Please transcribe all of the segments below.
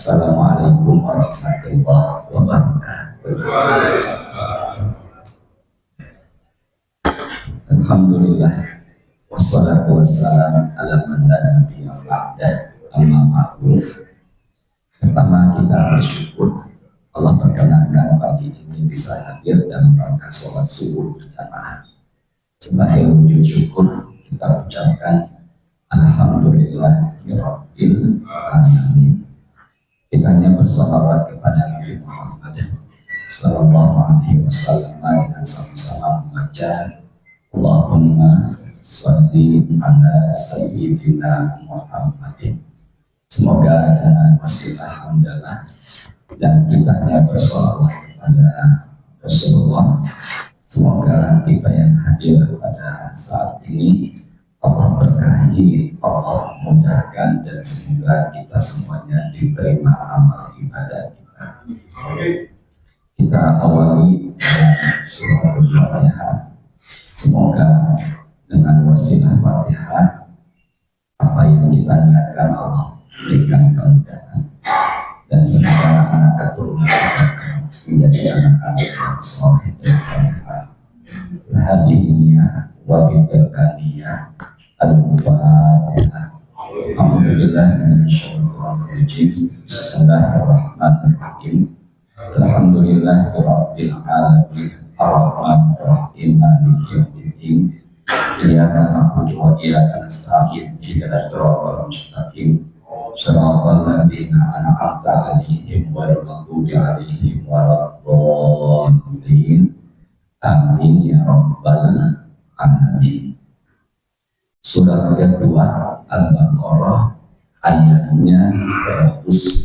Assalamualaikum warahmatullahi wabarakatuh. Alhamdulillah, wassalatu wassalamu ala man la nabiyya ba'da, amma ba'du. Pertama kita bersyukur Allah perkenankan pagi ini bisa hadir dalam rangka sholat subuh berjamaah. Sebagai wujud syukur kita ucapkan alhamdulillah rabbil alamin. Kita hanya bersalawat kepada Nabi Muhammad sallallahu alaihi wasallam dengan sama-sama membaca Allahumma sholli ala sayyidina Muhammadin. Semoga dengan wasilah hamdalah dan kita hanya bersalawat kepada Rasulullah, semoga kita yang hadir pada saat ini Allah berkahi, Allah mudahkan, dan semoga kita semuanya diterima amal ibadah kita. Kita awali dengan surah Al-Fatihah. Semoga dengan wasilah Fatihah apa yang kita niatkan Allah berikan kemudahan, dan semoga anak keturunan kita menjadi anak-anak yang soleh dan solehah. Hadiniyah wabidarkaniyah al-Fatihah. Alhamdulillah minasyaitonirrajim. Bismillahirrahmanirrahim. Alhamdulillah rabbil alamin arrahmanir rahim maliki yaumiddin. Iyyaka na'budu wa iyyaka nasta'in ihdinas siratal mustaqim siratal ladzina an'amta 'alaihim ghairil maghdubi 'alaihim waladdallin. Amin ya rabbal alamin. Surah kedua Al-Baqarah ayatnya 127.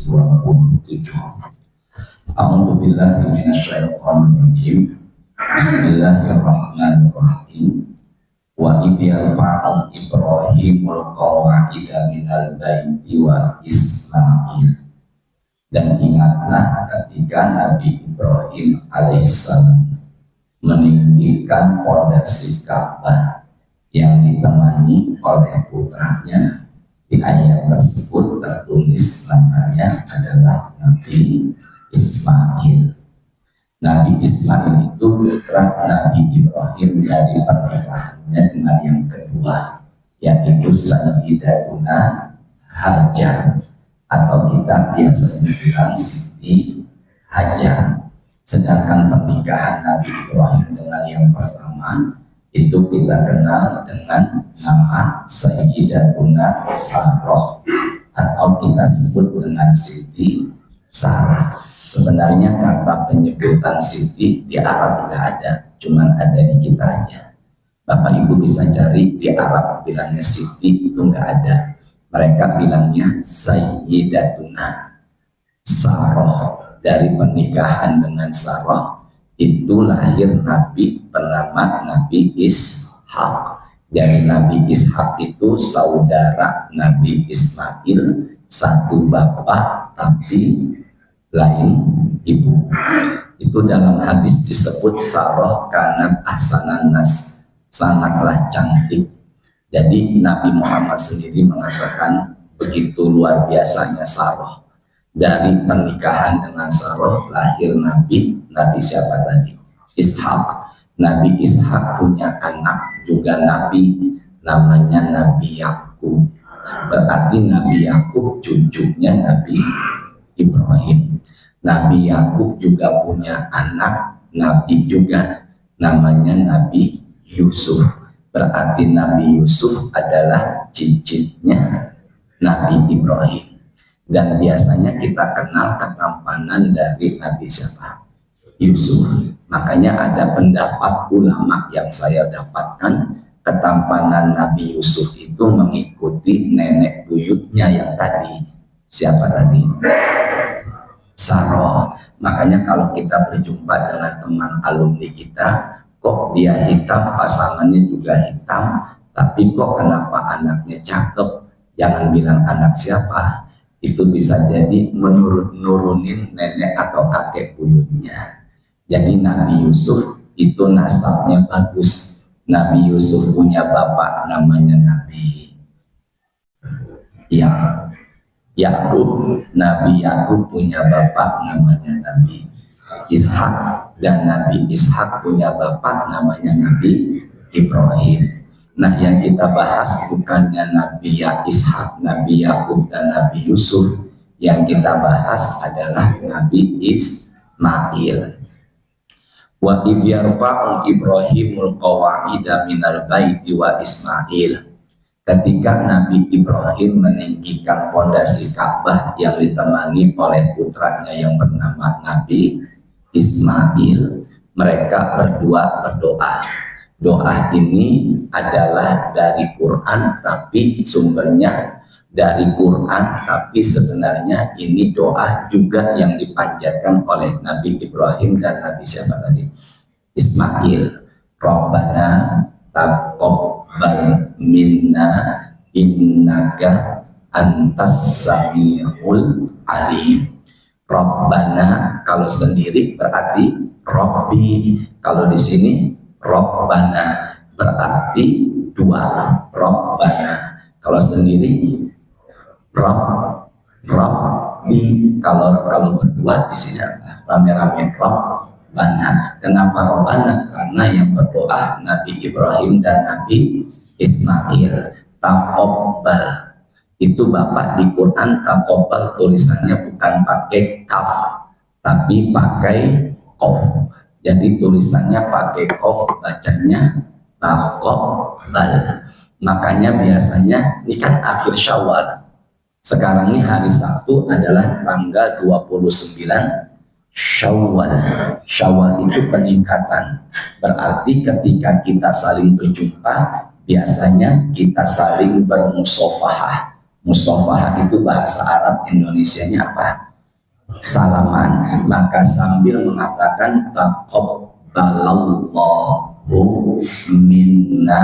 A'udzu billahi minasyaitonir rajim. Bismillahirrahmanirrahim. Wa idh yarfa'u Ibrahimul qawa'ida minal baiti wa Ismail. Dan ingatlah ketika Nabi Ibrahim alaihissalam meninggikan pondasi Ka'bah yang ditemani oleh putranya. Di ayat tersebut tertulis namanya adalah Nabi Ismail. Nabi Ismail itu putra Nabi Ibrahim dari pernikahannya dengan yang kedua, yaitu Sayyidatuna Hajar, atau kita biasa bilang Siti Hajar. Sedangkan pernikahan Nabi Ibrahim dengan yang pertama itu kita kenal dengan nama Sayyidatuna Sarah, atau kita sebut dengan Siti Sarah. Sebenarnya kata penyebutan Siti di Arab nggak ada, cuman ada di kita aja. Bapak Ibu bisa cari di Arab bilangnya Siti itu nggak ada. Mereka bilangnya Sayyidatuna Sarah. Dari pernikahan dengan Sarah itu lahir Nabi bernama Nabi Ishak. Jadi Nabi Ishak itu saudara Nabi Ismail, satu bapak tapi lain ibu. Itu dalam hadis disebut Sarah kanat ahsanan nas, sangatlah cantik. Jadi Nabi Muhammad sendiri mengatakan begitu luar biasanya Sarah. Dari pernikahan dengan Sarah lahir Nabi siapa tadi? Ishak. Nabi Ishak punya anak juga Nabi, namanya Nabi Yakub. Berarti Nabi Yakub cucunya Nabi Ibrahim. Nabi Yakub juga punya anak Nabi juga, namanya Nabi Yusuf. Berarti Nabi Yusuf adalah cicitnya Nabi Ibrahim. Dan biasanya kita kenal ketampanan dari Nabi siapa? Yusuf. Makanya ada pendapat ulama yang saya dapatkan, ketampanan Nabi Yusuf itu mengikuti nenek buyutnya yang tadi. Siapa tadi? Sarah. Makanya kalau kita berjumpa dengan teman alumni kita, kok dia hitam, pasangannya juga hitam, tapi kok kenapa anaknya cakep? Jangan bilang anak siapa. Itu bisa jadi nurunin nenek atau kakek buyutnya. Jadi Nabi Yusuf itu nasabnya bagus. Nabi Yusuf punya bapak namanya Nabi Yakub. Nabi Yakub punya bapak namanya Nabi Ishak, dan Nabi Ishak punya bapak namanya Nabi Ibrahim. Nah, yang kita bahas bukannya Nabi Ishak, Nabi Yakub, dan Nabi Yusuf. Yang kita bahas adalah Nabi Ismail. Wa idh yarfa'u Ibrahimul qawa'ida minal baiti wa Ismail. Ketika Nabi Ibrahim meninggikan pondasi Ka'bah yang ditemani oleh putranya yang bernama Nabi Ismail, mereka berdua berdoa. Doa ini adalah dari Quran, tapi sumbernya dari Quran, tapi sebenarnya ini doa juga yang dipanjatkan oleh Nabi Ibrahim dan Nabi siapa tadi? Ismail. Rabbana taqabbal minna innaka antas samiul alim. Rabbana kalau sendiri berarti Robbi, kalau di sini Rabbana berarti dua. Rabbana kalau sendiri Robbi, kalau berdua di sini rame-rame Rabbana. Kenapa Rabbana? Karena yang berdoa Nabi Ibrahim dan Nabi Ismail. Taqabbal itu Bapak di Quran, taqabbal tulisannya bukan pakai kaf tapi pakai qaf. Jadi tulisannya pakai qaf, bacanya taqabbal. Makanya biasanya ini kan akhir Syawal. Sekarang ini hari Sabtu adalah tanggal 29 Syawal. Syawal itu peningkatan. Berarti ketika kita saling berjumpa, biasanya kita saling bermusofahah. Musofahah itu bahasa Arab, Indonesianya apa? Salaman. Maka sambil mengatakan taqabbalallahu minna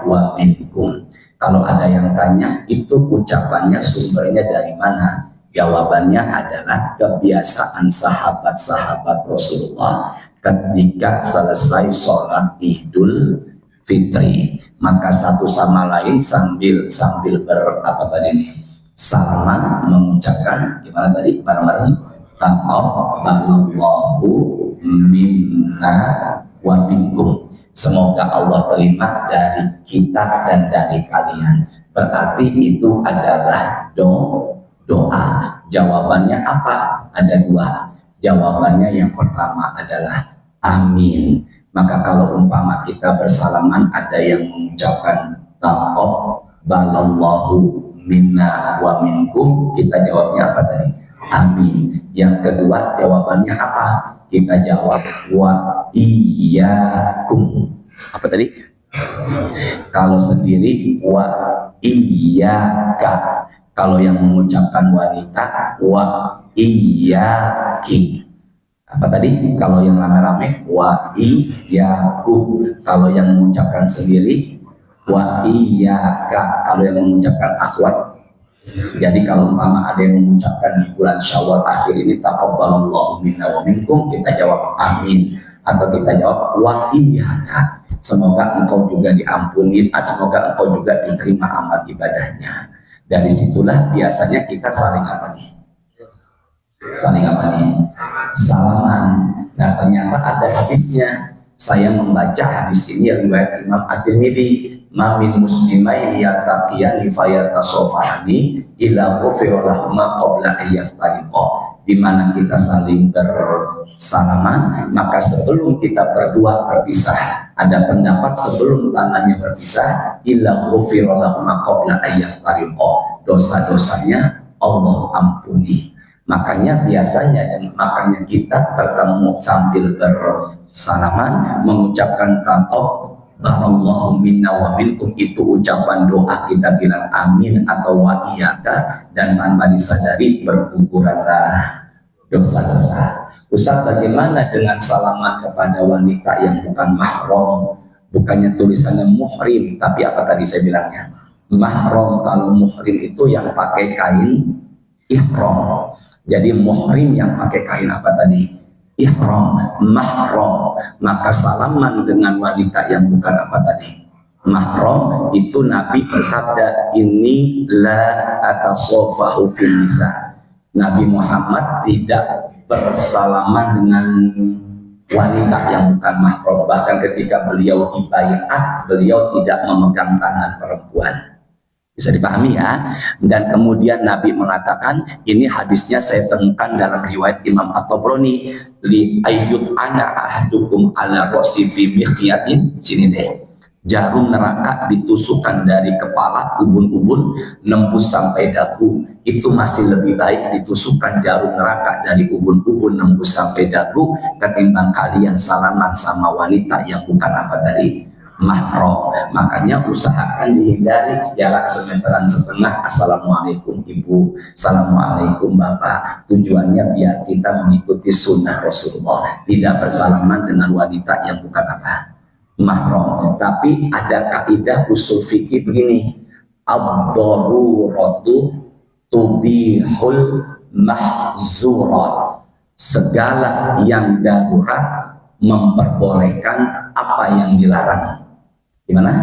wa minkum. Kalau ada yang tanya itu ucapannya sumbernya dari mana? Jawabannya adalah kebiasaan sahabat-sahabat Rasulullah ketika selesai sholat Idul Fitri, maka satu sama lain sambil berapa tadi ini salaman mengucapkan gimana tadi bareng-bareng taqabbalallahu minna wa minkum. Semoga Allah terima dari kita dan dari kalian. Berarti itu adalah doa. Jawabannya apa? Ada dua. Jawabannya yang pertama adalah amin. Maka kalau umpama kita bersalaman ada yang mengucapkan taqabbalallahu minna wa minkum, kita jawabnya apa tadi? Amin. Yang kedua jawabannya apa? Kita jawab wa iyyakum. Apa tadi? Kalau sendiri wa iyyaka. Kalau yang mengucapkan wanita wa iyyaki. Apa tadi? Kalau yang rame-rame wa iyyaku. Kalau yang mengucapkan sendiri wa iyyaka. Kalau yang mengucapkan akhwat. Jadi kalau umpama ada yang mengucapkan di bulan Syawal akhir ini taqabbalallahu minna wa minkum, kita jawab amin. Atau kita jawab wa iyyaka. Semoga engkau juga diampuni, semoga engkau juga diterima amal ibadahnya. Dari situlah biasanya kita saling apa nih? Saling apa nih? Salaman. Nah ternyata ada hadisnya. Saya membaca hadis ini riwayat Imam At-Tirmidzi, ma min muslimaini yaltaqiyani fayatasofahani illa ghufira lahuma qabla ayyaftariqa. Di mana kita saling bersalaman, maka sebelum kita berdua berpisah, ada pendapat sebelum tangannya berpisah, illa ghufira lahuma qabla ayyaftariqa. Dosa-dosanya Allah ampuni. Makanya biasanya dan makanya kita bertemu sambil bersalaman mengucapkan taqabbalallahu minna wa minkum, itu ucapan doa, kita bilang amin atau wa iyyaka, dan tanpa disadari berguguranlah dosa-dosa. Ustaz, bagaimana dengan salaman kepada wanita yang bukan mahram? Bukannya tulisannya muhrim, tapi apa tadi saya bilangnya? Mahram. Kalau muhrim itu yang pakai kain ihram. Jadi muhrim yang pakai kain apa tadi? Ihram, mahram. Maka salaman dengan wanita yang bukan apa tadi? mahram itu Nabi bersabda, ini la atasofahu fil nisa. Nabi Muhammad tidak bersalaman dengan wanita yang bukan mahram. Bahkan ketika beliau dibaiat, beliau tidak memegang tangan perempuan. Bisa dipahami ya. Dan kemudian Nabi mengatakan, ini hadisnya saya temukan dalam riwayat Imam At-Tabrani, li ayyut ana ahadukum ala ra'si fi mikhyatin. Sini deh, jarum neraka ditusukkan dari kepala, ubun-ubun nembus sampai dagu, itu masih lebih baik ditusukkan jarum neraka dari ubun-ubun nembus sampai dagu ketimbang kalian salaman sama wanita yang bukan apa tadi, mahram. Makanya usahakan dihindari jarak semeteran setengah. Assalamualaikum ibu, assalamualaikum bapak. Tujuannya biar kita mengikuti sunnah Rasulullah, tidak bersalaman dengan wanita yang bukan apa, mahram. Tapi ada kaidah usul fikih begini, ad-daruratu tubihul mahzurat. Segala yang darurat memperbolehkan apa yang dilarang. Gimana?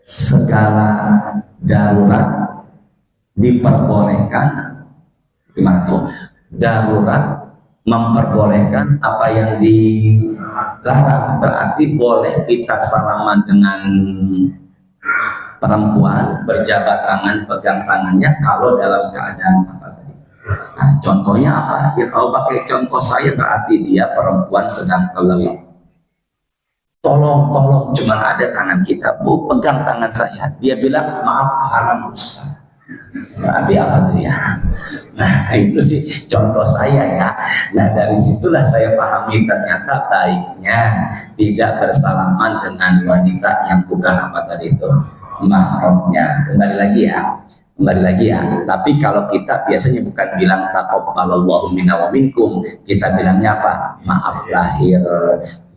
Segala darurat diperbolehkan. Gimana tuh? Darurat memperbolehkan apa yang dilarang. Berarti boleh kita salaman dengan perempuan, berjabat tangan, pegang tangannya kalau dalam keadaan apa tadi. Nah, contohnya apa? Ya kalau pakai contoh saya berarti dia perempuan sedang kelelep. Tolong, cuman ada tangan kita, bu, pegang tangan saya. Dia bilang, maaf, haram Ustaz. Berarti apa tuh ya? Nah, itu sih contoh saya ya. Nah, dari situlah saya pahami ternyata baiknya tidak bersalaman dengan wanita yang bukan apa tadi itu, mahramnya. Kembali lagi ya. Tapi kalau kita biasanya bukan bilang taqabbalallahu minna wa minkum, kita bilangnya apa? Maaf lahir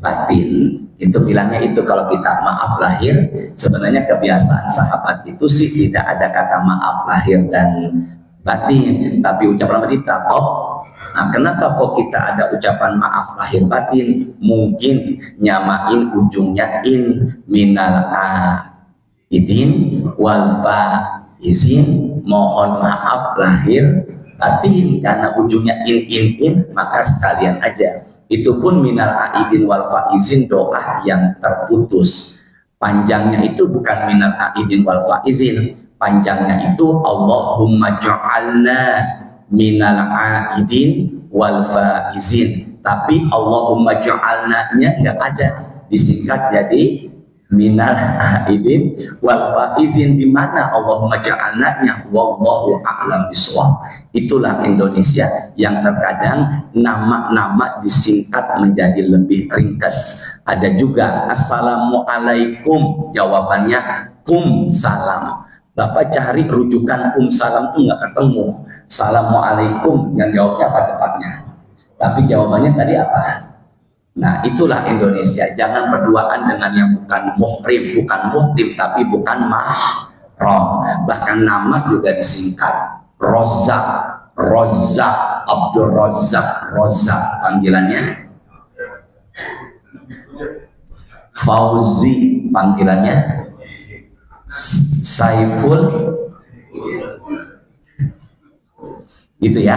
batin. Itu bilangnya itu kalau kita maaf lahir. Sebenarnya kebiasaan sahabat itu sih tidak ada kata maaf lahir dan batin, tapi ucapan tadi taqab. Nah, kenapa kok kita ada ucapan maaf lahir batin? Mungkin nyamain ujungnya in minal aidin wal faizin, mohon maaf lahir batin, karena ujungnya in, maka sekalian aja. Itu pun minal aidin wal faizin, doa yang terputus. Panjangnya itu bukan minal aidin wal faizin, panjangnya itu Allahumma ja'alna minal aidin wal faizin. Tapi Allahumma ja'alna-nya nggak ada, disingkat jadi minal aidin wal faizin. Di mana Allahumma ja'alna-nya? Wallahu a'lam bishawab. Itulah Indonesia yang terkadang nama-nama disingkat menjadi lebih ringkas. Ada juga assalamualaikum, jawabannya kum salam. Bapak cari rujukan kum salam tuh nggak ketemu. Assalamualaikum yang jawabnya apa tepatnya? Tapi jawabannya tadi apa? Nah, itulah Indonesia. Jangan berduaan dengan yang bukan muhrim tapi bukan mahram. Bahkan nama juga disingkat. Rozak, Abdul Rozak panggilannya. Fauzi panggilannya. Saiful. Gitu ya.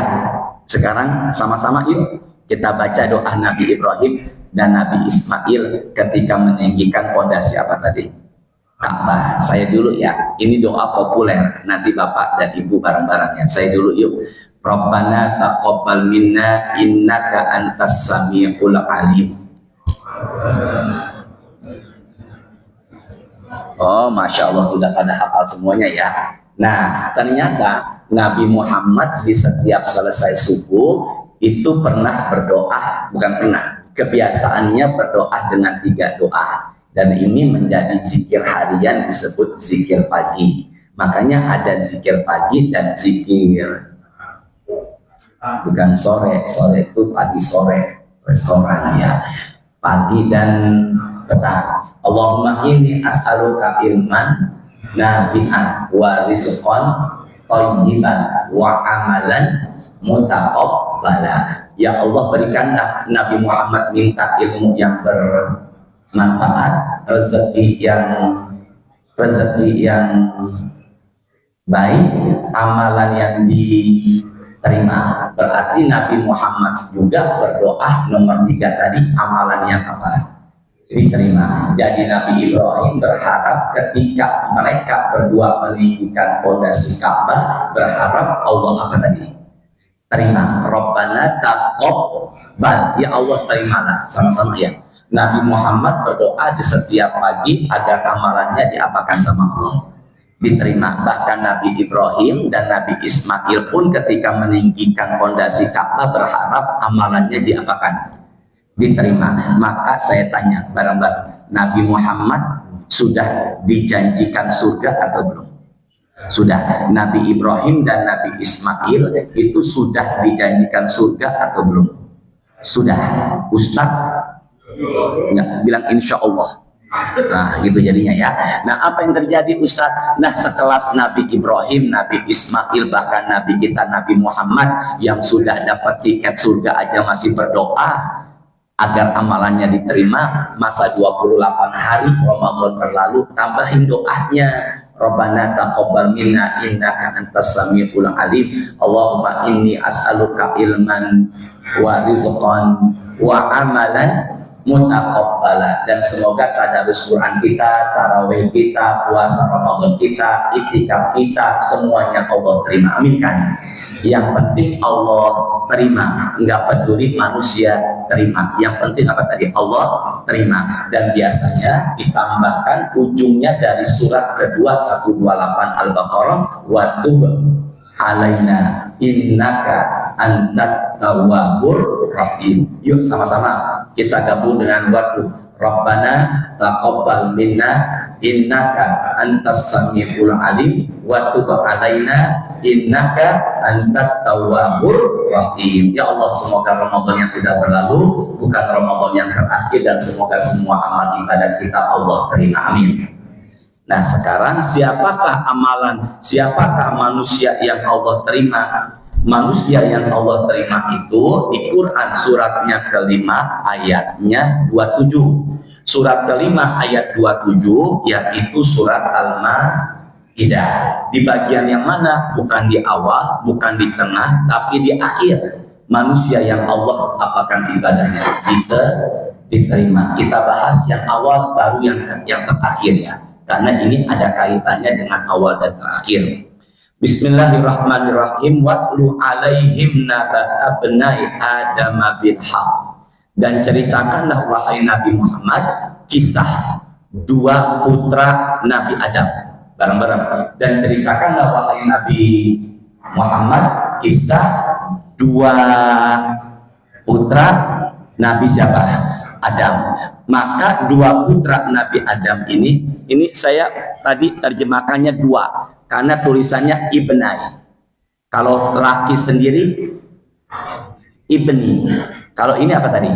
Sekarang sama-sama yuk kita baca doa Nabi Ibrahim dan Nabi Ismail ketika meninggikan pondasi apa tadi? Ka'bah. Saya dulu ya. Ini doa populer. Nanti Bapak dan Ibu bareng-bareng ya. Saya dulu yuk. Rabbana taqabbal minna innaka antas samiul alim. Oh, Masya Allah sudah pada hafal semuanya ya. Nah, ternyata Nabi Muhammad di setiap selesai subuh itu pernah berdoa, bukan pernah, kebiasaannya berdoa dengan 3 doa. Dan ini menjadi zikir harian, disebut zikir pagi. Makanya ada zikir pagi dan zikir bukan sore. Sore itu pagi sore, restoran ya. Pagi dan petang. Allahumma inni as'aluka ilman nafi'an wa rizqan thayyiban wa amalan mutaqabbala. Ya Allah, berikanlah Nabi Muhammad minta ilmu yang bermanfaat, rezeki yang rezeki yang baik, amalan yang diterima. Berarti Nabi Muhammad juga berdoa nomor 3 tadi, amalan yang apa? Diterima. Jadi Nabi Ibrahim berharap ketika mereka berdua meninggikan fondasi Ka'bah, berharap Allah apa tadi? Terima. Rabbana taqabbal, ya Allah terimalah, sama-sama ya. Nabi Muhammad berdoa di setiap pagi agar amalannya diapakan sama Allah, diterima. Bahkan Nabi Ibrahim dan Nabi Ismail pun ketika meninggikan fondasi Ka'bah berharap amalannya diapakan? Diterima. Maka saya tanya bareng-bareng, Nabi Muhammad sudah dijanjikan surga atau belum? Sudah. Nabi Ibrahim dan Nabi Ismail itu sudah dijanjikan surga atau belum? Sudah. Ustadz nggak bilang insya Allah. Nah gitu jadinya ya. Nah apa yang terjadi Ustadz? Nah sekelas Nabi Ibrahim, Nabi Ismail, bahkan Nabi kita Nabi Muhammad yang sudah dapat tiket surga aja masih berdoa agar amalannya diterima. Masa 28 hari Ramadan berlalu, tambahin doanya, Rabbana taqabbal minna innaka antas samiul alim, Allahumma inni as'aluka ilman wa rizqan wa amalan mutaqabbala. Dan semoga tadarus Quran kita, tarawih kita, puasa Ramadan kita, iktikaf kita, semuanya Allah terima. Amin kan? Yang penting Allah terima, nggak peduli manusia terima. Yang penting apa tadi? Allah terima. Dan biasanya ditambahkan ujungnya dari surat kedua 128 Al-Baqarah, wa tub alaina innaka antat tawwabur rahim. Yuk sama-sama kita gabung dengan waktu. Rabbana taqabbal minna innaka antas samiul alim wa tub alaina innaka antat tawwabur rahim. Ya Allah, semoga Ramadan yang sudah berlalu bukan Ramadan yang terakhir, dan semoga semua amal ibadah kita Allah terima. Amin. Nah sekarang siapakah siapakah manusia yang Allah terima? Manusia yang Allah terima itu di Quran suratnya kelima ayatnya 27. Surat kelima ayat 27 yaitu surat Al-Maidah. Di bagian yang mana? Bukan di awal, bukan di tengah, tapi di akhir. Manusia yang Allah apakan ibadahnya diterima. Kita bahas yang awal baru yang terakhir ya. Karena ini ada kaitannya dengan awal dan terakhir. Bismillahirrahmanirrahim. Watlu alaihim naba'a abnai Adam bil haq. Dan ceritakanlah wahai Nabi Muhammad kisah dua putra Nabi Adam. Bareng-bareng. Dan ceritakanlah wahai Nabi Muhammad kisah dua putra Nabi siapa? Adam. Maka dua putra Nabi Adam ini saya tadi terjemahkannya dua karena tulisannya ibnai. Kalau laki sendiri ibni. Kalau ini apa tadi?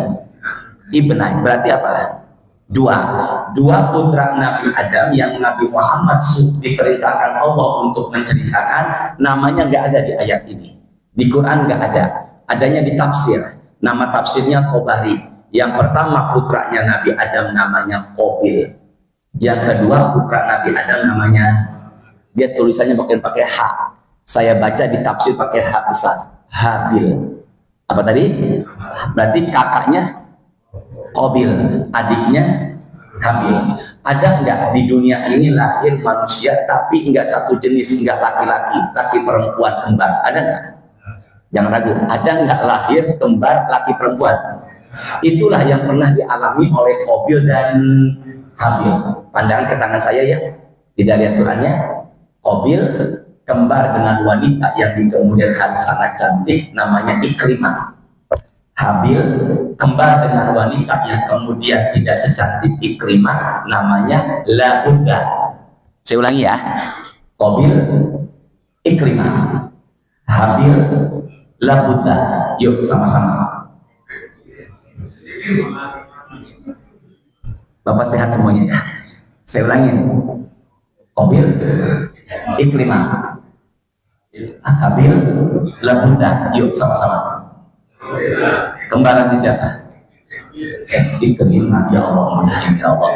Ibnai. Berarti apa? Dua putra Nabi Adam yang Nabi Muhammad diperintahkan Allah untuk menceritakan, namanya nggak ada di ayat ini. Di Quran nggak ada. Adanya di tafsir. Nama tafsirnya Qobari. Yang pertama putranya Nabi Adam namanya Qabil. Yang kedua putra Nabi Adam namanya, dia tulisannya pakai H. Saya baca di tafsir pakai H besar, Habil. Apa tadi? Berarti kakaknya Qabil, adiknya Habil. Ada nggak di dunia ini lahir manusia tapi nggak satu jenis, nggak laki-laki, laki perempuan kembar? Ada nggak? Jangan ragu. Ada nggak lahir kembar laki perempuan? Itulah yang pernah dialami oleh Qabil dan Habil. Pandangan ke tangan saya ya, tidak lihat Qurannya. Qabil kembar dengan wanita yang di kemudian hari sangat cantik, namanya Ikrimah. Habil kembar dengan wanita yang kemudian tidak secantik Ikrimah, namanya Lahudha. Saya ulangi ya. Qabil Ikrimah, Habil Lahudha. Yuk sama-sama. Bapak sehat semuanya ya. Saya ulangin. Qabil Ikrimah, Habil Lahudha. Yuk sama-sama. Kembaran siapa? Ikrimah. Ya Allah, ya Allah.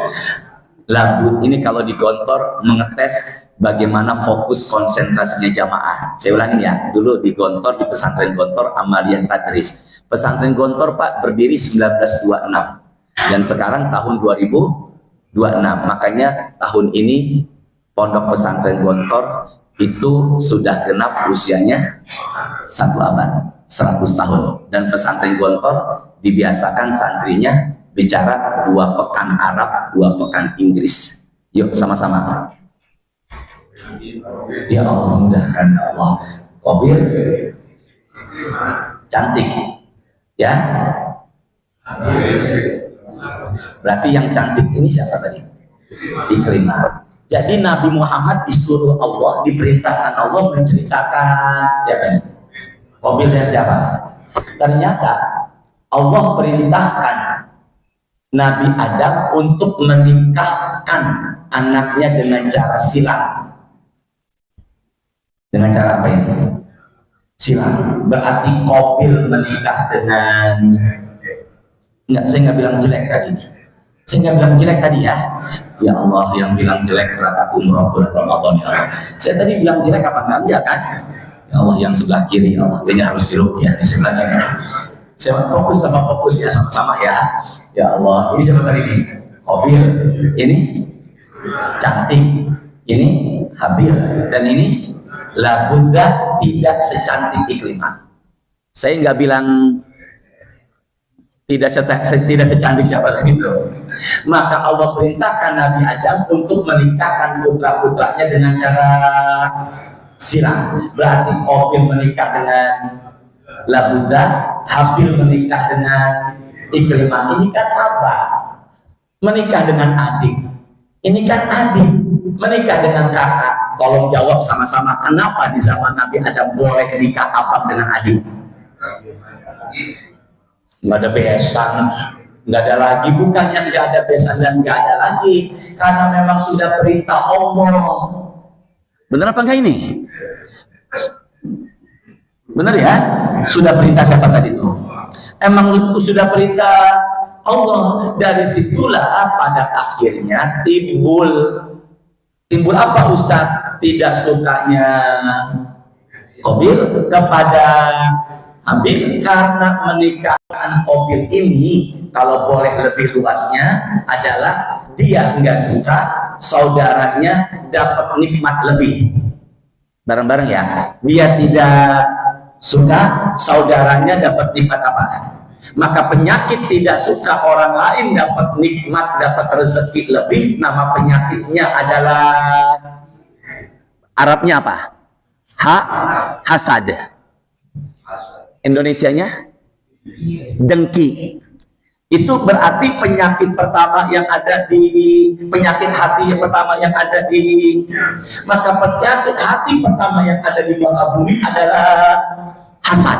Lagu ini kalau di Gontor mengetes bagaimana fokus konsentrasinya jamaah. Saya ulangin ya, dulu di Gontor, di pesantren Gontor Amaliyah Tadris. Pesantren Gontor Pak berdiri 1926 dan sekarang tahun 2026. Makanya tahun ini pondok pesantren Gontor itu sudah genap usianya 1 abad, 100 tahun. Dan pesantren Gontor dibiasakan santrinya bicara 2 pekan Arab, 2 pekan Inggris. Yuk sama-sama. Ya Allah, mudahkan ya Allah. Kobir cantik ya. Berarti yang cantik ini siapa tadi? Ikrimah. Jadi Nabi Muhammad disuruh Allah, diperintahkan Allah menceritakan siapa ini? Kobir dan siapa? Ternyata Allah perintahkan Nabi Adam untuk menikahkan anaknya dengan cara silang. Dengan cara apa ini? Silang. Berarti Qabil menikah dengan... Enggak, saya nggak bilang jelek tadi. Saya nggak bilang jelek tadi ya. Ya Allah, yang bilang jelek berangkat umroh bulan Ramadan ya Allah. Saya tadi bilang jelek apa enggak kan? Ya Allah, yang sebelah kiri ya Allah, ini harus diruqyah ya. Saya bilang ya. Saya fokus sama fokus ya, sama-sama ya. Ya Allah, ini siapa tadi ini? Qabil. Ini cantik. Ini Habil. Dan ini la budda tidak secantik Ikrimah. Saya nggak bilang tidak secantik siapa lagi itu. Maka Allah perintahkan Nabi Adam untuk menikahkan putra-putranya dengan cara silang. Berarti Qabil menikah dengan la budda, Habil menikah dengan Ikrimah. Ini kan abah menikah dengan adik. Ini kan adik menikah dengan kakak. Tolong jawab sama-sama, kenapa di zaman Nabi Adam boleh nikah abang dengan adik? Nggak ada besan, nggak ada lagi. Bukan yang nggak ada besan dan nggak ada lagi, karena memang sudah perintah Allah. Benar apa enggak ini? Benar ya? Sudah perintah siapa tadi itu? Emang itu sudah perintah Allah. Dari situlah pada akhirnya timbul apa Ustaz? Tidak sukanya Qabil kepada Habil, karena menikahkan Qabil ini, kalau boleh lebih luasnya adalah dia nggak suka saudaranya dapat nikmat lebih. Bareng-bareng ya. Dia tidak suka saudaranya dapat nikmat apa? Maka penyakit tidak suka orang lain dapat nikmat, dapat rezeki lebih. Nama penyakitnya adalah Arabnya apa? Hasad. Indonesianya dengki. Itu berarti penyakit pertama yang ada di penyakit hati yang pertama yang ada di, maka penyakit hati pertama yang ada di muka bumi adalah hasad,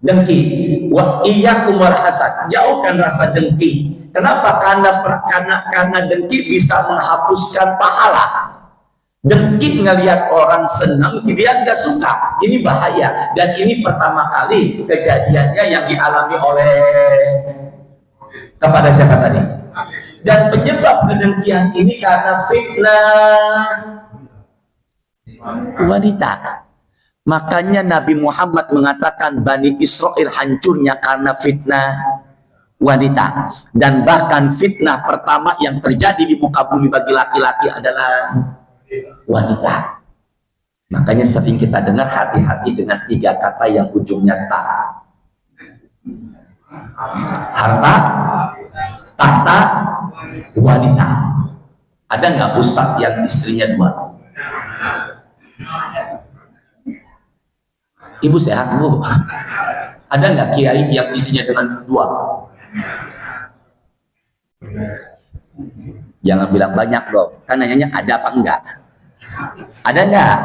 dengki. Wa iyyakum wal hasad, jauhkan rasa dengki. Kenapa? Karena dengki bisa menghapuskan pahala. Dengki ngelihat orang senang, dia nggak suka. Ini bahaya. Dan ini pertama kali kejadiannya yang dialami oleh kepada siapa tadi? Dan penyebab kedengkian ini karena fitnah wanita. Makanya Nabi Muhammad mengatakan Bani Israel hancurnya karena fitnah wanita. Dan bahkan fitnah pertama yang terjadi di muka bumi bagi laki-laki adalah wanita. Makanya sering kita dengar hati-hati dengan 3 kata yang ujungnya ta. Harta, tahta, wanita. Ada nggak ustadz yang istrinya 2? Ibu sehat bu? Ada nggak kiai yang istrinya dengan 2? Jangan bilang banyak dong, kan nanyanya ada apa enggak? Ada enggak?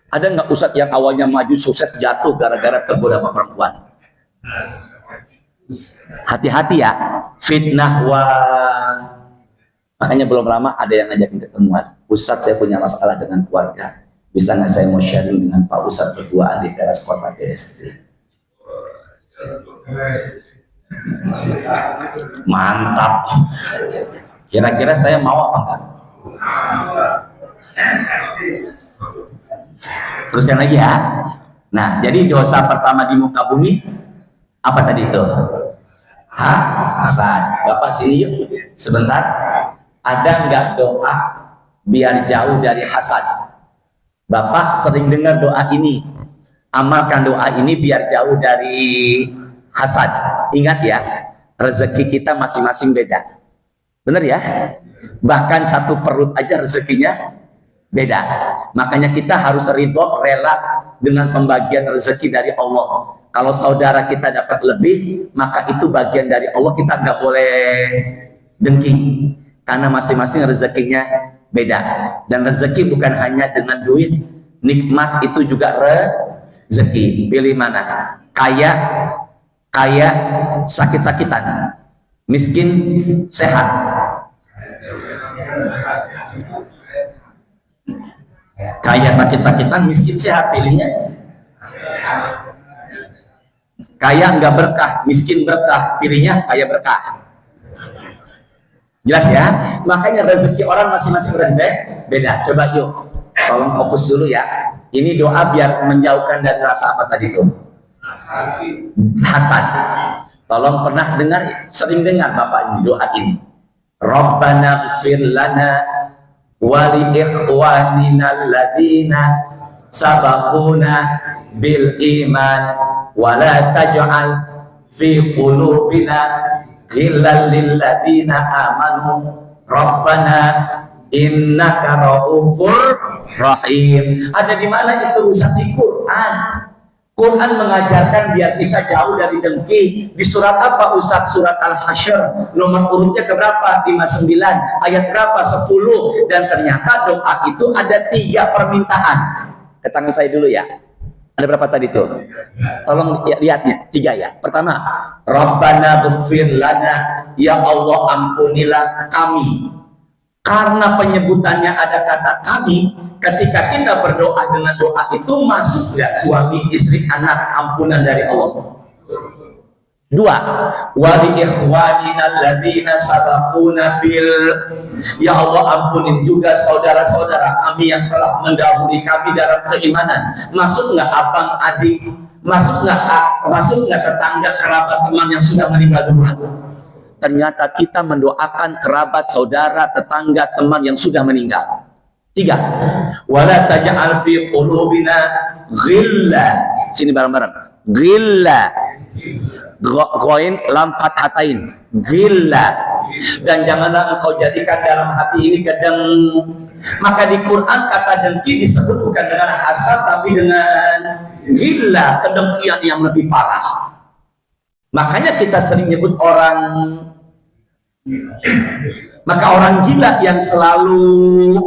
Ada enggak ustadz yang awalnya maju sukses jatuh gara-gara tergoda sama perempuan? Hati-hati ya, fitnah makanya belum lama ada yang ngajakin ketemuan. Ustadz, saya punya masalah dengan keluarga, bisa nggak saya mau sharing dengan Pak Ustadz berdua di teras kota BSD? Mantap. Kira-kira saya mau apa enggak? Teruskan lagi ya. Nah, jadi dosa pertama di muka bumi apa tadi itu? Hasad. Bapak sini yuk sebentar. Ada nggak doa biar jauh dari hasad? Bapak sering dengar doa ini. Amalkan doa ini biar jauh dari hasad. Ingat ya, rezeki kita masing-masing beda. Bener ya? Bahkan satu perut aja rezekinya beda. Makanya kita harus ridho, rela dengan pembagian rezeki dari Allah. Kalau saudara kita dapat lebih, maka itu bagian dari Allah, kita nggak boleh dengki. Karena masing-masing rezekinya beda. Dan rezeki bukan hanya dengan duit, nikmat itu juga rezeki. Pilih mana? Kaya sakit-sakitan, miskin sehat. Kaya sakit-sakitan, miskin sehat, pilihnya. Kaya nggak berkah, miskin berkah, pilihnya kaya berkah. Jelas ya? Makanya rezeki orang masing-masing beda. Coba yuk, tolong fokus dulu ya. Ini doa biar menjauhkan dari rasa apa tadi itu? Hasad. Tolong pernah dengar, sering dengar Bapak doa ini. Rabbana ighfir lana wa li ikhwanina alladzina sabaquna bil iman wa la taj'al fi qulubina ghillan lil ladzina amanu rabbana innaka raufur rahim. Ada di mana itu? Ustaz? Di Quran. Quran mengajarkan biar kita jauh dari dengki. Di surat apa Ustaz? Surat Al-Hasyr. Nomor urutnya keberapa? 59. Ayat berapa? 10. Dan ternyata doa itu ada 3 permintaan. Ke tangan saya dulu ya. Ada berapa tadi tuh? Tolong lihatnya. 3 ya. Pertama, Rabbana ighfir lana, ya Allah ampunilah kami. Karena penyebutannya ada kata kami, ketika kita berdoa dengan doa itu masuk nggak suami, istri, anak ampunan dari Allah? 2, wa li ikhwanina alladzina sabaquna bil, ya Allah ampunin juga saudara-saudara kami yang telah mendahului kami dalam keimanan. Masuk nggak abang adik, masuk nggak tetangga kerabat teman yang sudah meninggal dunia? Ternyata kita mendoakan kerabat, saudara, tetangga, teman yang sudah meninggal. 3, wala taj'al fi qulubina ghilla. Sini bareng-bareng. Ghilla. Ghain lam fathatain. Ghilla. Dan janganlah engkau jadikan dalam hati ini kedeng. Maka di Quran kata dengki disebut bukan dengan hasad tapi dengan ghilla, kedengkian yang lebih parah. Makanya kita sering nyebut orang gila yang selalu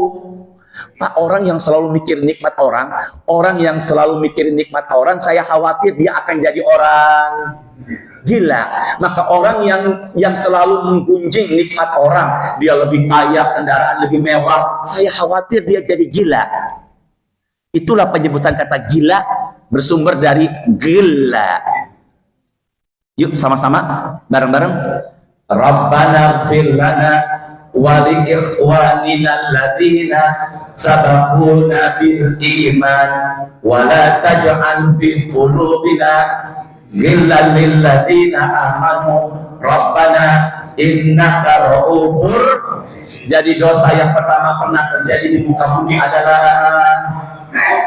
mikir nikmat orang yang selalu mikir nikmat orang, saya khawatir dia akan jadi orang gila. Maka orang yang selalu menggunjing nikmat orang, dia lebih kaya, kendaraan lebih mewah, saya khawatir dia jadi gila. Itulah penyebutan kata gila bersumber dari gila. Yuk sama-sama bareng-bareng. Rabbana ighfir lana wa li ikhwanina alladzina sabaquna bil iman wa la taj'al fi qulubina ghillan lil ladzina amanu rabbana innaka raufur. Jadi dosa yang pertama pernah terjadi di muka bumi adalah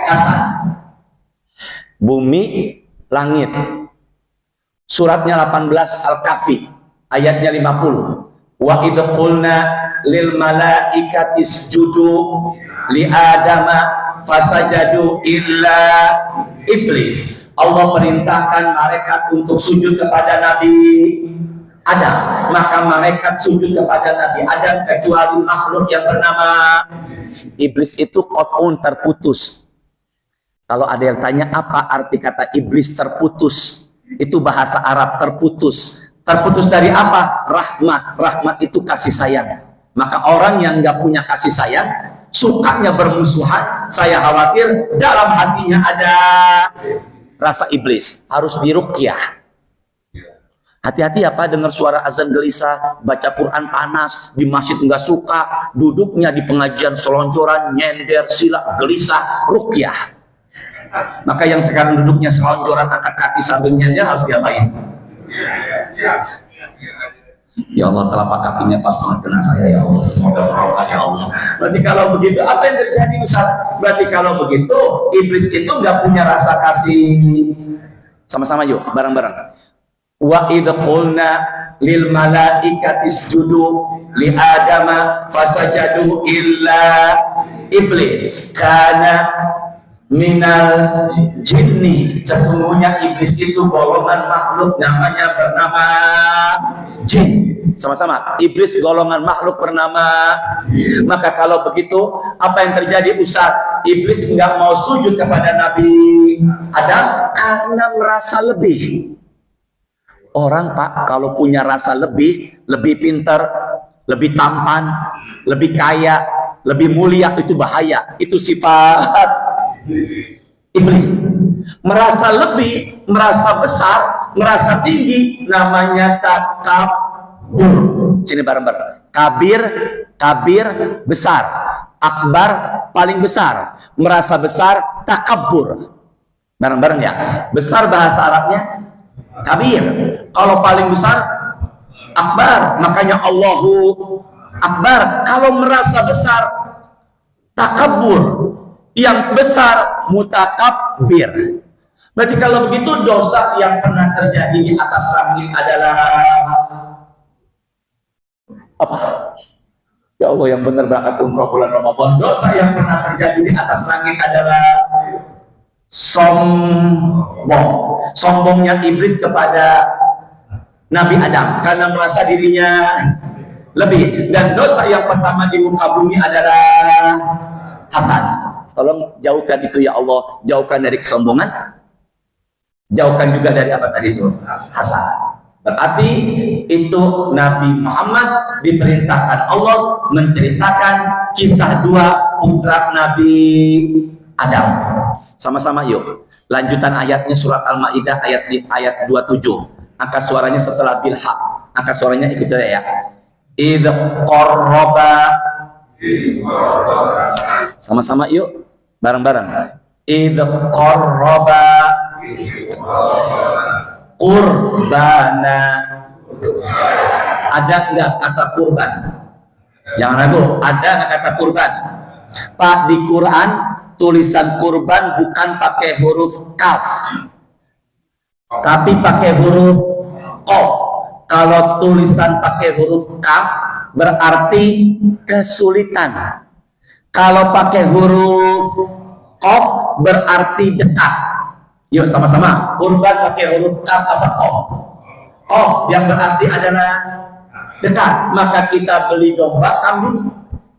hasad. Bumi, langit. Suratnya 18 Al-Kahfi ayatnya 50. Wa idh qulna lil malaikati isjudu li adama fasajadu illa iblis. Allah perintahkan malaikat untuk sujud kepada Nabi Adam, maka malaikat sujud kepada Nabi Adam kecuali makhluk yang bernama iblis. Itu qat'un, terputus. Kalau ada yang tanya apa arti kata iblis terputus, itu bahasa Arab, terputus. Terputus dari apa? Rahmat. Rahmat itu kasih sayang. Maka orang yang nggak punya kasih sayang, sukanya bermusuhan, saya khawatir dalam hatinya ada rasa iblis. Harus diruqyah. Hati-hati ya Pak, dengar suara azan gelisah, baca Quran panas, di masjid nggak suka, duduknya di pengajian selonjoran, nyender, silap, gelisah, ruqyah. Maka yang sekarang duduknya selonjoran, angkat kaki sambil nyender harus diapain? Ya Allah, telapak kakinya pas banget kena saya ya Allah, semoga berkah ya Allah. Berarti kalau begitu apa yang terjadi Ustaz? Berarti kalau begitu iblis itu nggak punya rasa kasih. Sama-sama yuk, bareng-bareng. Wa idh qulna lil malaikati isjudu li adama fasajadu illa iblis kana minal jinni. Sesungguhnya iblis itu golongan makhluk namanya bernama jin. Sama-sama, iblis golongan makhluk bernama. Maka kalau begitu apa yang terjadi Ustaz? Iblis enggak mau sujud kepada Nabi Adam karena merasa lebih. Orang Pak kalau punya rasa lebih pintar, lebih tampan, lebih kaya, lebih mulia, itu bahaya. Itu sifat iblis. Merasa lebih, merasa besar, merasa tinggi, namanya takabur. Sini bareng-bareng. Kabir besar. Akbar paling besar. Merasa besar, takabur. Bareng-bareng ya. Besar bahasa Arabnya kabir. Kalau paling besar akbar, makanya Allahu Akbar. Kalau merasa besar takabur, yang besar mutakabbir. Berarti kalau begitu dosa yang pernah terjadi di atas langit adalah apa? Ya Allah yang benar berangkat umroh bulan Ramadan. Dosa yang pernah terjadi di atas langit adalah sombong. Sombongnya iblis kepada Nabi Adam karena merasa dirinya lebih. Dan dosa yang pertama di muka bumi adalah hasad. Tolong jauhkan itu ya Allah, jauhkan dari kesombongan, jauhkan juga dari apa tadi itu? Hasad. Berarti itu Nabi Muhammad diperintahkan Allah menceritakan kisah dua putra Nabi Adam. Sama-sama yuk. Lanjutan ayatnya surat Al-Maidah ayat 27. Angkat suaranya setelah bilhaq. Angkat suaranya ikut saya ya. Idh qarraba. Sama-sama yuk. Bareng-bareng. Idh qarraba qurbana. Ada nggak kata kurban? Jangan ragu, ada nggak kata kurban? Pak, di Quran tulisan kurban bukan pakai huruf kaf, tapi pakai huruf qaf. Kalau tulisan pakai huruf kaf berarti kesulitan. Kalau pakai huruf qaf berarti dekat. Yuk sama-sama, kurban pakai huruf kaf apa qaf? Qaf yang berarti adalah dekat. Maka kita beli domba kambing,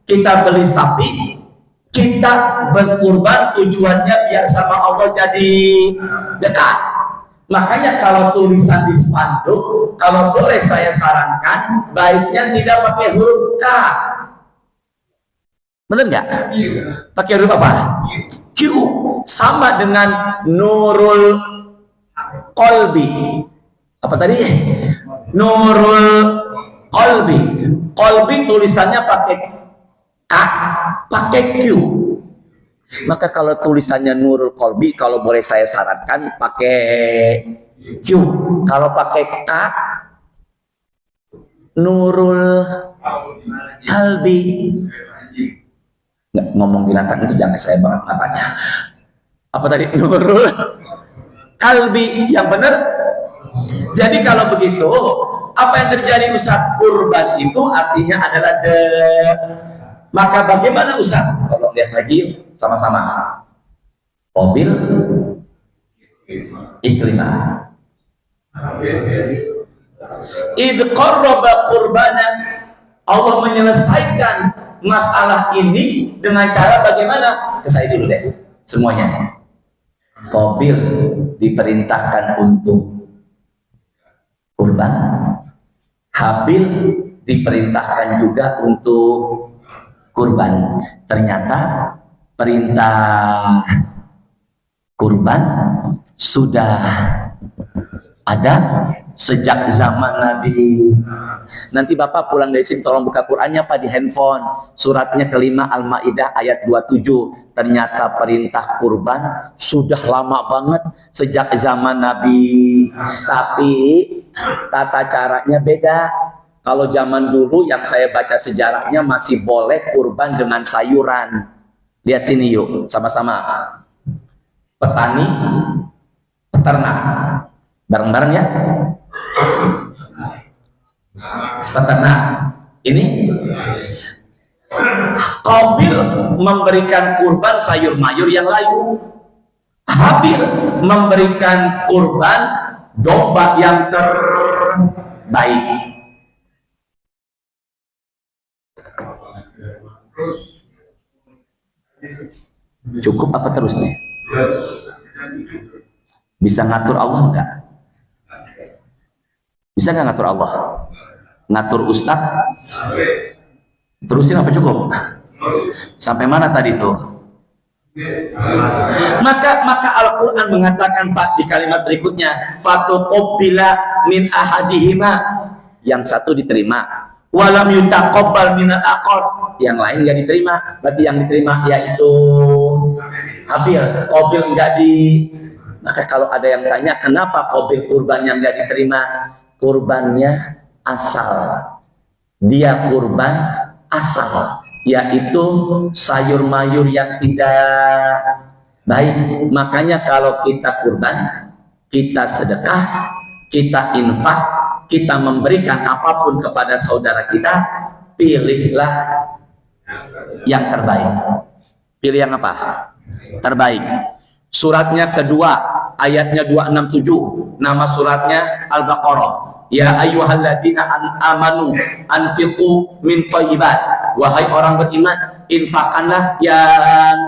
kita beli sapi, kita berkurban tujuannya biar sama Allah jadi dekat. Makanya kalau tulisan di spanduk, kalau boleh saya sarankan, baiknya tidak pakai huruf K. Benar nggak? Pakai huruf apa? Q. Sama dengan Nurul Qalbi. Apa tadi? Nurul Qalbi. Qalbi tulisannya pakai K, pakai Q. Maka kalau tulisannya Nurul Qalbi, kalau boleh saya sarankan pakai Q. Kalau pakai K, Nurul Qalbi. Nggak, ngomong binatang itu jangan saya banget matanya. Apa tadi? Nurul Qalbi. Yang benar. Jadi kalau begitu, apa yang terjadi Ustaz? Kurban itu artinya adalah maka bagaimana Ustaz? Tolong lihat lagi sama-sama. Mobil iklimah. Idh qarraba qurbana. Allah menyelesaikan masalah ini dengan cara bagaimana? Ke saya dulu deh semuanya. Qabil diperintahkan untuk kurban. Habil diperintahkan juga untuk kurban. Ternyata perintah kurban sudah ada sejak zaman Nabi. Nanti Bapak pulang dari sini tolong buka Qur'annya Pak di handphone. Suratnya kelima Al-Maidah ayat 27. Ternyata perintah kurban sudah lama banget sejak zaman Nabi. Tapi tata caranya beda. Kalau zaman dulu yang saya baca sejarahnya masih boleh kurban dengan sayuran. Lihat sini yuk, sama-sama. Petani, peternak. Bareng-bareng ya. Peternak. Ini Qabil memberikan kurban sayur mayur yang layu. Habil memberikan kurban domba yang terbaik. Cukup apa terus nih? Bisa ngatur Allah enggak? Bisa nggak ngatur Allah? Ngatur Ustaz? Terusin apa cukup? Sampai mana tadi tuh? Maka Al-Quran mengatakan Pak di kalimat berikutnya, fatuqabbila min ahadihima, yang satu diterima, walam yutaqabbal minal akhar, yang lain nggak diterima. Berarti yang diterima yaitu Habil, Qabil nggak di. Maka kalau ada yang tanya kenapa Qabil kurban yang nggak diterima, kurbannya asal, dia kurban asal, yaitu sayur mayur yang tidak baik. Makanya kalau kita kurban, kita sedekah, kita infak, kita memberikan apapun kepada saudara kita, pilihlah yang terbaik. Pilih yang apa? Terbaik. Suratnya kedua, ayatnya 267, nama suratnya Al-Baqarah. Ya ayyuhalladzina amanu anfiqu min thayyibat, wahai orang beriman, infakkanlah yang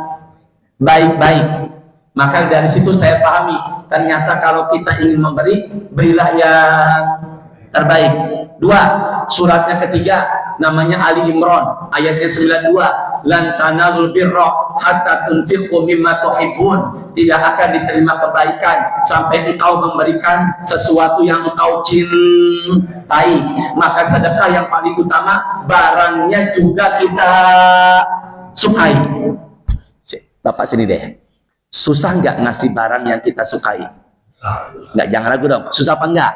baik-baik. Maka dari situ saya pahami, ternyata kalau kita ingin memberi, berilah yang terbaik. Dua, suratnya ketiga, namanya Ali Imran, ayatnya 92, lan tanazul birra hatta tunfiqu mimma tuhibbun, tidak akan diterima kebaikan sampai engkau memberikan sesuatu yang engkau cintai. Maka sedekah yang paling utama, barangnya juga kita sukai. Bapak sini deh, susah nggak ngasih barang yang kita sukai? Nggak, jangan ragu dong, susah apa enggak?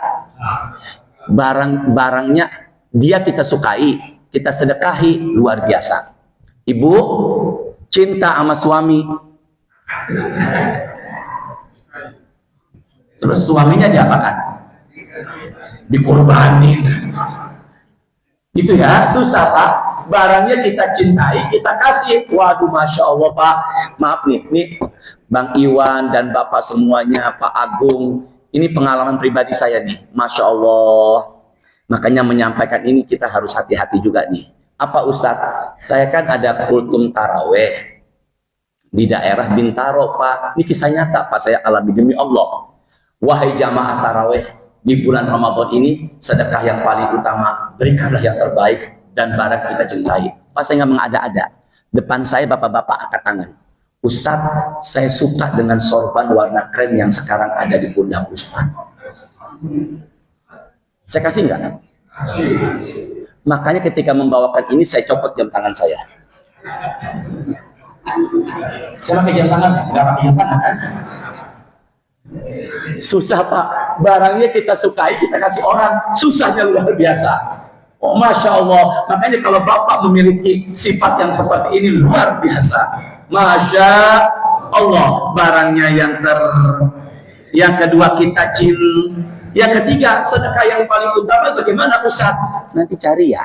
Barangnya dia kita sukai, kita sedekahi, luar biasa. Ibu cinta sama suami, terus suaminya diapakan? Dikorbanin. Gitu ya, susah Pak. Barangnya kita cintai, kita kasih. Waduh, Masya Allah Pak. Maaf nih Bang Iwan dan Bapak semuanya, Pak Agung. Ini pengalaman pribadi saya nih, Masya Allah. Makanya menyampaikan ini kita harus hati-hati juga nih. Apa Ustadz? Saya kan ada kultum taraweh di daerah Bintaro Pak. Ini kisah nyata Pak, saya alami demi Allah. Wahai jamaah taraweh, di bulan Ramadan ini sedekah yang paling utama, berikanlah yang terbaik dan barang kita cintai. Pak, saya nggak mengada-ada. Depan saya bapak-bapak angkat tangan. Ustadz, saya suka dengan sorban warna krem yang sekarang ada di pundak Ustadz. Saya kasih nggak? Makanya ketika membawakan ini, saya copot jam tangan saya. Saya pakai jam tangan, nggak pakai jam tangan kan? Susah Pak, barangnya kita sukai, kita kasih orang, susahnya luar biasa. Oh Masya Allah, makanya kalau Bapak memiliki sifat yang seperti ini luar biasa. Masya Allah, barangnya yang kedua kita yang ketiga, sedekah yang paling utama bagaimana Ustaz? Nanti cari ya,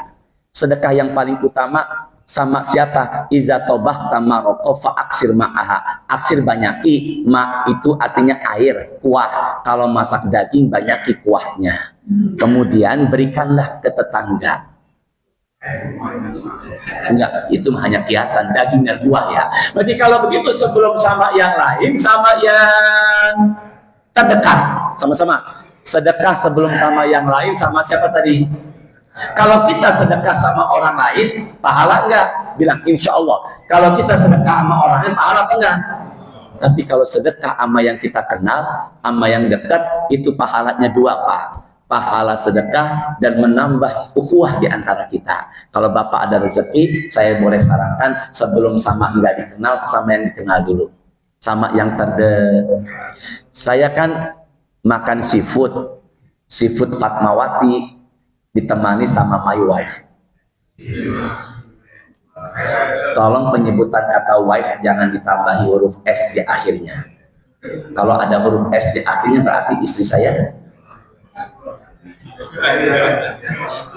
sedekah yang paling utama sama siapa? Iza tobah tamaroko fa aksir ma'aha. Aksir banyaki, ma itu artinya air, kuah. Kalau masak daging banyaki kuahnya. Kemudian berikanlah ke tetangga. Enggak, itu hanya kiasan, daging dan kuah ya. Berarti kalau begitu sebelum sama yang lain, sama yang terdekat, sama-sama. Sedekah sebelum sama yang lain, sama siapa tadi? Kalau kita sedekah sama orang lain, pahala enggak? Bilang insya Allah. Kalau kita sedekah sama orang lain, pahala apa enggak? Tapi kalau sedekah sama yang kita kenal, sama yang dekat, itu pahalanya dua Pak. pahala sedekah dan menambah ukhuwah di antara kita. Kalau Bapak ada rezeki, saya boleh sarankan sebelum sama enggak dikenal, sama yang dikenal dulu. Sama yang saya kan makan seafood Fatmawati ditemani sama my wife. Tolong penyebutan kata wife jangan ditambahi huruf S di akhirnya. Kalau ada huruf S di akhirnya berarti istri saya.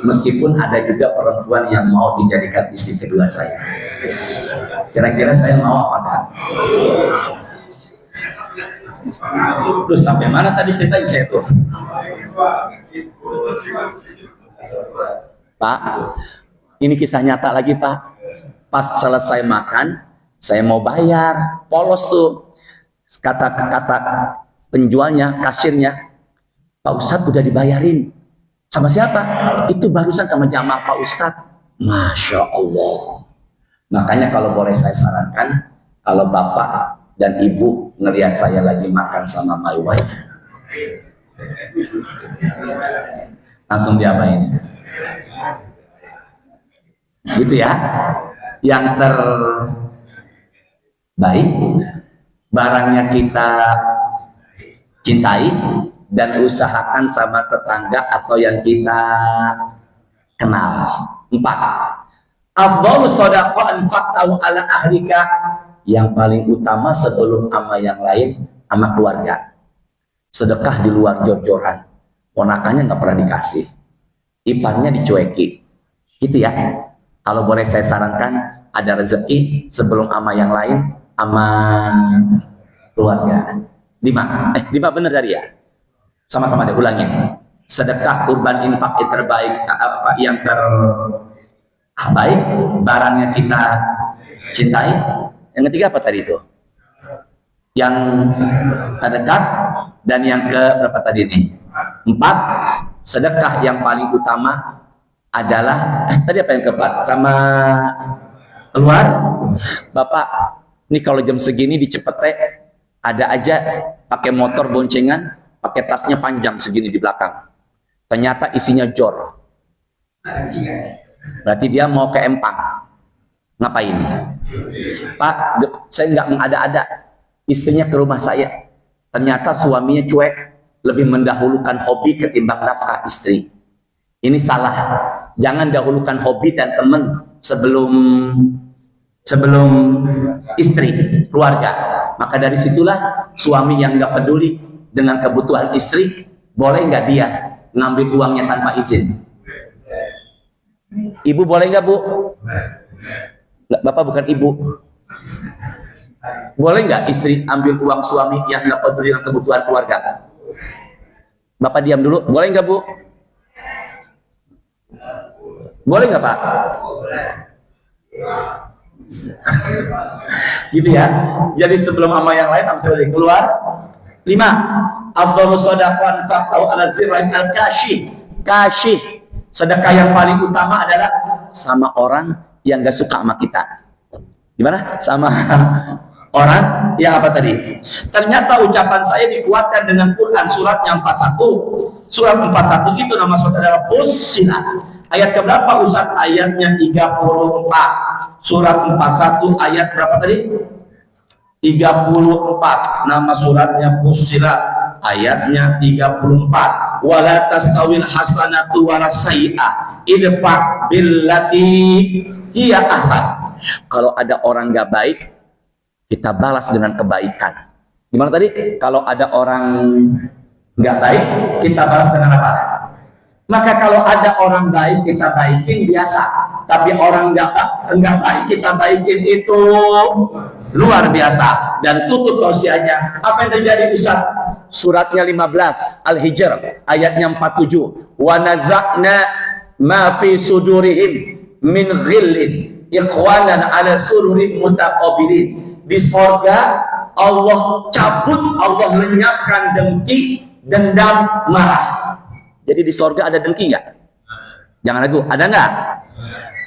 Meskipun ada juga perempuan yang mau dijadikan istri kedua saya. Kira-kira saya mau apa enggak? Terus sampai mana tadi cerita saya tuh? Pak, ini kisah nyata lagi Pak. Pas selesai makan, saya mau bayar, polos tuh. Kata-kata penjualnya, kasirnya, Pak Ustadz udah dibayarin. Sama siapa? Itu barusan sama jamaah Pak Ustadz. Masya Allah. Makanya kalau boleh saya sarankan, kalau Bapak dan Ibu ngelihat saya lagi makan sama my wife, langsung diapain? Gitu ya. Yang terbaik, barangnya kita cintai dan usahakan sama tetangga atau yang kita kenal. 4. Afdhalu shadaqah anfaqtahu ala ahlika. Yang paling utama sebelum ama yang lain, ama keluarga. Sedekah di luar jor-joran. Ponakannya nggak pernah dikasih, iparnya dicueki. Gitu ya. Kalau boleh saya sarankan, ada rezeki sebelum ama yang lain, ama keluarga. 5 bener tadi ya. Sama-sama deh ulangin. Sedekah, kurban, infak yang terbaik, yang terbaik, barangnya kita cintai. Yang ketiga apa tadi itu? Yang terdekat. Dan yang ke berapa tadi nih? 4. Sedekah yang paling utama adalah tadi apa yang keempat? Sama keluar. Bapak, ini kalau jam segini di Cepete ada aja pakai motor boncengan, pakai tasnya panjang segini di belakang. Ternyata isinya jor. Berarti dia mau ke Empang. Ngapain? Pak, saya nggak mengada-ada. Istrinya ke rumah saya. Ternyata suaminya cuek, lebih mendahulukan hobi ketimbang nafkah istri. Ini salah. Jangan dahulukan hobi dan teman sebelum istri, keluarga. Maka dari situlah suami yang nggak peduli dengan kebutuhan istri, boleh nggak dia ngambil uangnya tanpa izin? Ibu boleh nggak Bu? Nggak, Bapak bukan ibu. Boleh nggak istri ambil uang suami yang nggak peduli dengan kebutuhan keluarga? Bapak diam dulu. Boleh nggak Bu? Boleh nggak Pak? Gitu ya. Jadi sebelum sama yang lain langsung keluar. 5. Afdhalu shadaqah anfaqtahu ala zirrain al-kashi. Kashi. Sedekah yang paling utama adalah sama orang yang gak suka sama kita. Gimana? Sama orang yang apa tadi? Ternyata ucapan saya dikuatkan dengan Quran surat yang 41. Surat 41 itu nama surat adalah Fussilat. Ayat keberapa Ustaz? Ayatnya 34. Surat 41 ayat berapa tadi? 34. Nama suratnya Fussilat. Ayatnya 34. Wala tastawil hasanatu wala sayyi'ah idfa billati hiya ahsan. Kalau ada orang nggak baik, kita balas dengan kebaikan. Gimana tadi? Kalau ada orang nggak baik, kita balas dengan apa? Maka kalau ada orang baik, kita baikin biasa. Tapi orang nggak baik, kita baikin itu luar biasa. Dan tutup tausiahnya. Apa yang terjadi Ustaz? Suratnya 15 Al-Hijr ayatnya 47. Wa naza'na ma fi sudurihim min ghillin ikhwanan ala sururin mutaqabilin. Di sorga Allah cabut, Allah lenyapkan dengki, dendam, marah. Jadi di sorga ada dengki nggak? Jangan ragu, ada nggak?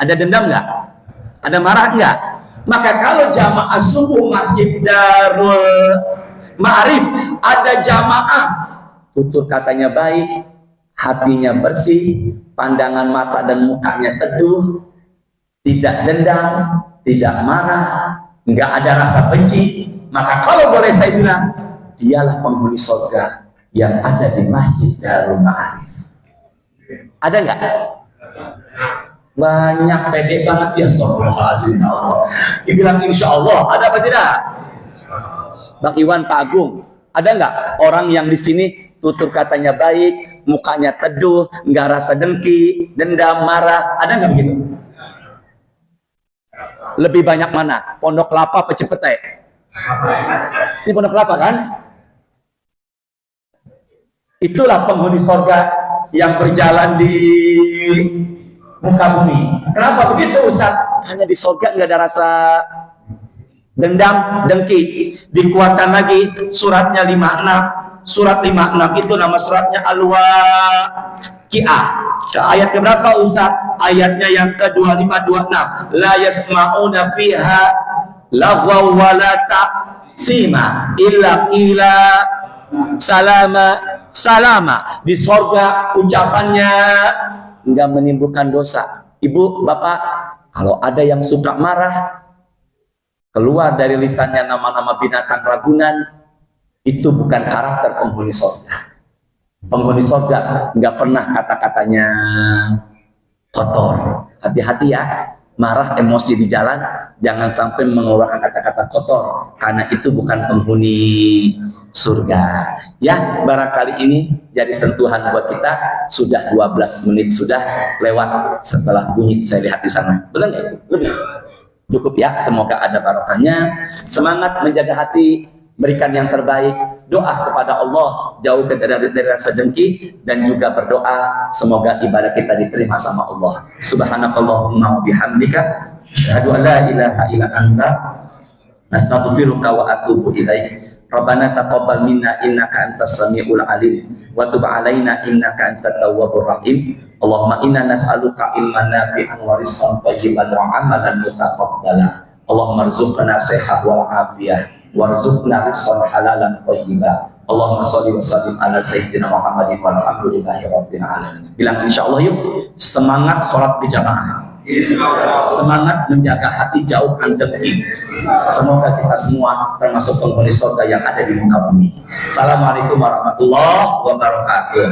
Ada dendam nggak? Ada marah nggak? Maka kalau jamaah subuh Masjid Darul Ma'arif ada jamaah tutur katanya baik, hatinya bersih, pandangan mata dan mukanya teduh, tidak dendam, tidak marah, nggak ada rasa benci, maka kalau boleh saya bilang, dialah penghuni surga yang ada di Masjid Darul Ma'arif. Ada nggak? Banyak, pede banget ya. Astagfirullahaladzim, Allah. Dibilang insya Allah, ada apa tidak? Bang Iwan, Pak Agung, ada nggak orang yang di sini tutur katanya baik, mukanya teduh, nggak rasa dengki, dendam, marah? Ada nggak begitu? Lebih banyak mana? Pondok Kelapa apa Cipete? Ini Pondok Kelapa kan? Itulah penghuni surga yang berjalan di muka bumi. Kenapa begitu Ustaz? Hanya di surga nggak ada rasa dendam, dengki. Dikuatkan lagi suratnya 56. Surat 56 itu nama suratnya Al-Waqi'ah. Ayat keberapa Ustaz? Ayatnya yang ke-25-26. La yasma'una fiha laghaw wa la ta'sima illa qila salama. Di sorga ucapannya nggak menimbulkan dosa. Ibu, bapak, kalau ada yang suka marah, keluar dari lisannya nama-nama binatang ragunan, itu bukan karakter penghuni sorga. Penghuni sorga nggak pernah kata-katanya kotor. Hati-hati ya, marah emosi di jalan, jangan sampai mengeluarkan kata-kata kotor, karena itu bukan penghuni surga. Ya, barangkali ini jadi sentuhan buat kita. Sudah 12 menit sudah lewat setelah bunyi, saya lihat di sana. Betul nggak? Lebih. Cukup ya, semoga ada barokahnya. Semangat menjaga hati, berikan yang terbaik. Doa kepada Allah, jauhkan dari rasa dengki, dan juga berdoa semoga ibadah kita diterima sama Allah. Subhanakallahumma wa bihamdika asyhadu an la ilaha illa anta astaghfiruka wa atubu ilaik. Rabbana taqabbal minna innaka antas samiul alim wa tub alaina innaka antat tawwabur rahim. Allahumma inna nas'aluka ilman nafi'an wa rizqan thayyiban wa amalan mutaqabbala. Allahumma rzuqna sehat wal afiyah warzuqna rizqan halalan thayyiban. Allahumma shalli wa sallim ala sayyidina Muhammadin walhamdulillahi rabbil alamin. Bilang insyaallah yuk, semangat sholat berjamaah. Semangat menjaga hati, jauhkan dengki. Semoga kita semua termasuk penghuni surga yang ada di muka bumi. Assalamualaikum warahmatullahi wabarakatuh.